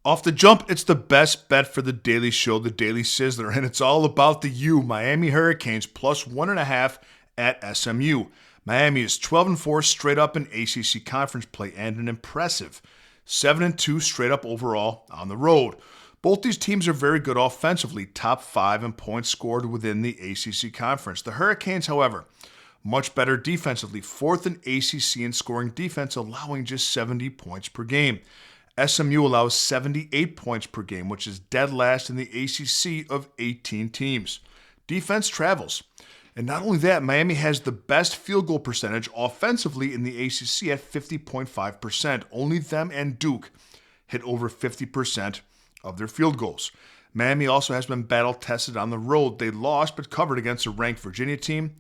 Off the jump, it's the best bet for the daily show, the Daily Sizzler, and it's all about the U, Miami Hurricanes, plus 1.5 at SMU. Miami is 12-4 straight up in ACC conference play and an impressive 7-2 straight up overall on the road. Both these teams are very good offensively, top 5 in points scored within the ACC conference. The Hurricanes, however, much better defensively, 4th in ACC in scoring defense, allowing just 70 points per game. SMU allows 78 points per game, which is dead last in the ACC of 18 teams. Defense travels. And not only that, Miami has the best field goal percentage offensively in the ACC at 50.5%. Only them and Duke hit over 50% of their field goals. Miami also has been battle-tested on the road. They lost but covered against a ranked Virginia team,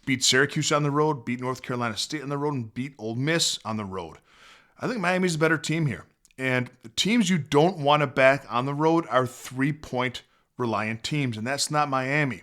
beat Syracuse on the road, beat North Carolina State on the road, and beat Ole Miss on the road. I think Miami's a better team here. And the teams you don't want to back on the road are 3-point reliant teams, and that's not Miami.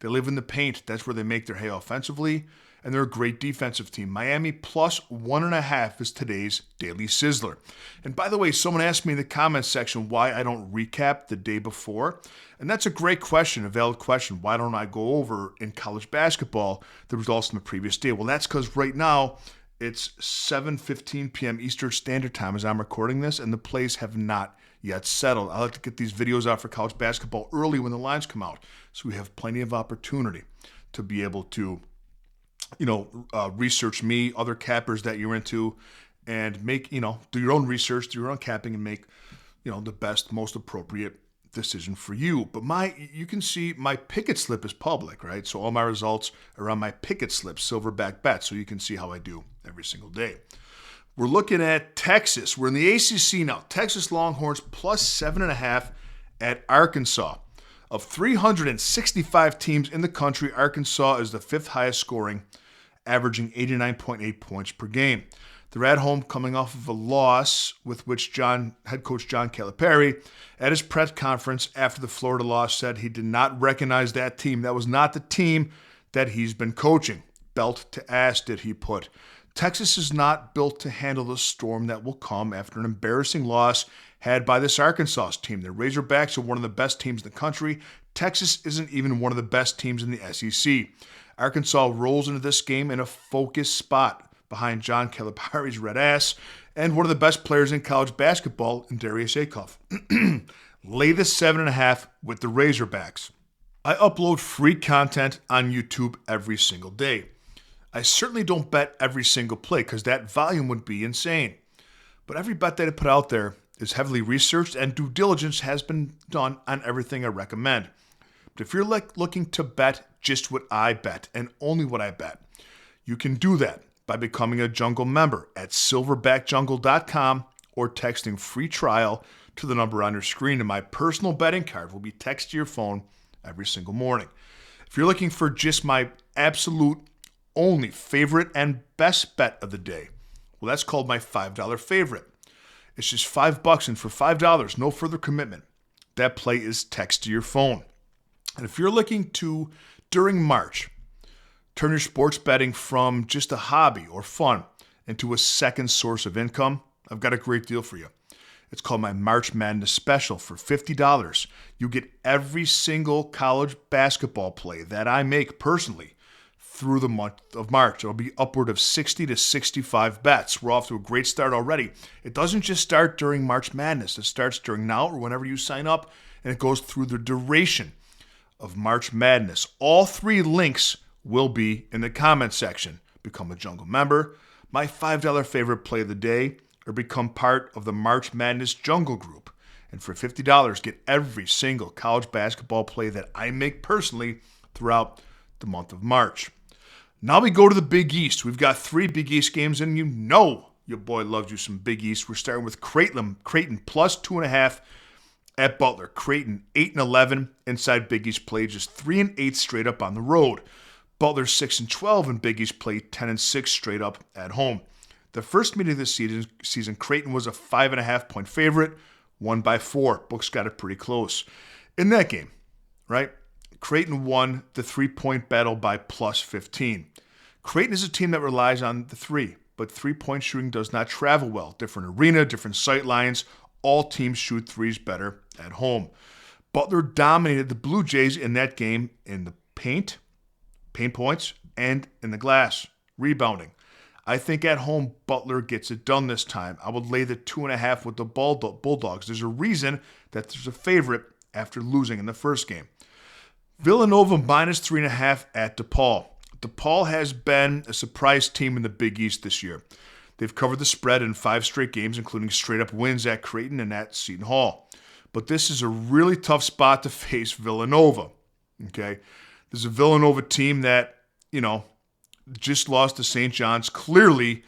They live in the paint. That's where they make their hay offensively, and they're a great defensive team. Miami plus 1.5 is today's Daily Sizzler. And by the way, someone asked me in the comments section why I don't recap the day before, and that's a great question, a valid question. Why don't I go over in college basketball the results from the previous day? Well, that's because right now, it's 7:15 p.m. Eastern Standard Time as I'm recording this, and the plays have not yet settled. I like to get these videos out for college basketball early when the lines come out, so we have plenty of opportunity to be able to, research me, other cappers that you're into, and make, do your own research, do your own capping, and make, the best, most appropriate decision for you. But you can see my picket slip is public, right? So all my results are on my picket slip, Silverback Bet, so you can see how I do every single day. We're looking at Texas. We're in the ACC now. Texas Longhorns plus 7.5 at Arkansas. Of 365 teams in the country, Arkansas is the 5th highest scoring, averaging 89.8 points per game. They're at home coming off of a loss with which head coach John Calipari, at his press conference after the Florida loss, said he did not recognize that team. That was not the team that he's been coaching. Belt to ass, did he put. Texas is not built to handle the storm that will come after an embarrassing loss had by this Arkansas team. The Razorbacks are one of the best teams in the country. Texas isn't even one of the best teams in the SEC. Arkansas rolls into this game in a focused spot behind John Calipari's red ass and one of the best players in college basketball in Darius Acuff. Lay the 7.5 with the Razorbacks. I upload free content on YouTube every single day. I certainly don't bet every single play because that volume would be insane. But every bet that I put out there is heavily researched and due diligence has been done on everything I recommend. But if you're looking to bet just what I bet and only what I bet, you can do that by becoming a Jungle member at silverbackjungle.com or texting free trial to the number on your screen, and my personal betting card will be texted to your phone every single morning. If you're looking for just my absolute only favorite and best bet of the day, well, that's called my $5 favorite. It's just $5, and for $5, no further commitment, that play is text to your phone. And if you're looking to, during March, turn your sports betting from just a hobby or fun into a second source of income, I've got a great deal for you. It's called my March Madness Special. For $50, you get every single college basketball play that I make personally through the month of March. It'll be upward of 60 to 65 bets. We're off to a great start already. It doesn't just start during March Madness. It starts during now or whenever you sign up, and it goes through the duration of March Madness. All 3 links will be in the comment section. Become a Jungle member, my $5 favorite play of the day, or become part of the March Madness Jungle Group. And for $50, get every single college basketball play that I make personally throughout the month of March. Now we go to the Big East. We've got 3 Big East games, and your boy loves you some Big East. We're starting with Creighton plus 2.5 at Butler. Creighton 8-11 inside Big East play, just 3-8 straight up on the road. Butler 6-12 in Big East play, 10-6 straight up at home. The first meeting of this season, Creighton was a 5.5-point favorite, won by 4. Books got it pretty close. In that game, right, Creighton won the 3-point battle by plus 15. Creighton is a team that relies on the 3, but 3-point shooting does not travel well. Different arena, different sight lines, All teams shoot threes better at home. Butler dominated the Blue Jays in that game in the paint points, and in the glass, rebounding. I think at home, Butler gets it done this time. I would lay the 2.5 with the Bulldogs. There's a reason that there's a favorite after losing in the first game. Villanova minus 3.5 at DePaul. DePaul has been a surprise team in the Big East this year. They've covered the spread in 5 straight games, including straight-up wins at Creighton and at Seton Hall. But this is a really tough spot to face Villanova. Okay? There's a Villanova team that, just lost to St. John's, clearly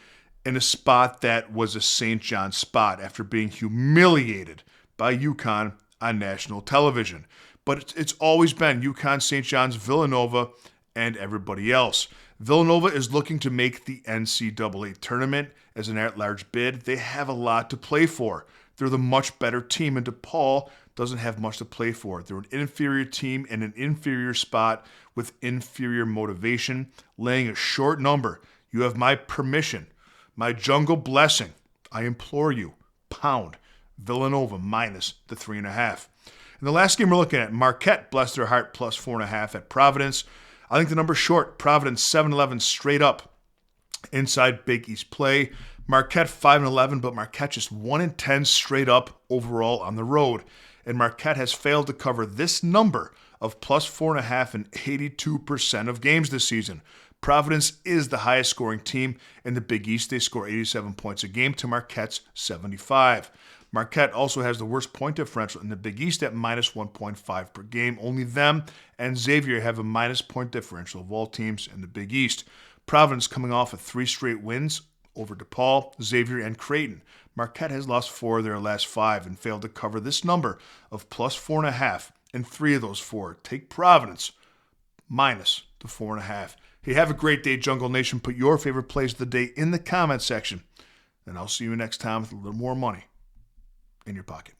in a spot that was a St. John's spot after being humiliated by UConn on national television. But it's always been UConn, St. John's, Villanova, and everybody else. Villanova is looking to make the NCAA tournament as an at-large bid. They have a lot to play for. They're the much better team, and DePaul doesn't have much to play for. They're an inferior team in an inferior spot with inferior motivation, laying a short number. You have my permission, my jungle blessing. I implore you, pound Villanova minus the 3.5. In the last game we're looking at, Marquette, bless their heart, plus 4.5 at Providence. I think the number's short. Providence 7-11 straight up inside Big East play. Marquette 5-11, but Marquette just 1-10 straight up overall on the road. And Marquette has failed to cover this number of plus 4.5 in 82% of games this season. Providence is the highest scoring team in the Big East. They score 87 points a game to Marquette's 75. Marquette also has the worst point differential in the Big East at minus 1.5 per game. Only them and Xavier have a minus point differential of all teams in the Big East. Providence coming off of 3 straight wins over DePaul, Xavier, and Creighton. Marquette has lost 4 of their last 5 and failed to cover this number of plus 4.5 in 3 of those 4. Take Providence minus the 4.5. Hey, have a great day, Jungle Nation. Put your favorite plays of the day in the comment section, and I'll see you next time with a little more money in your pocket.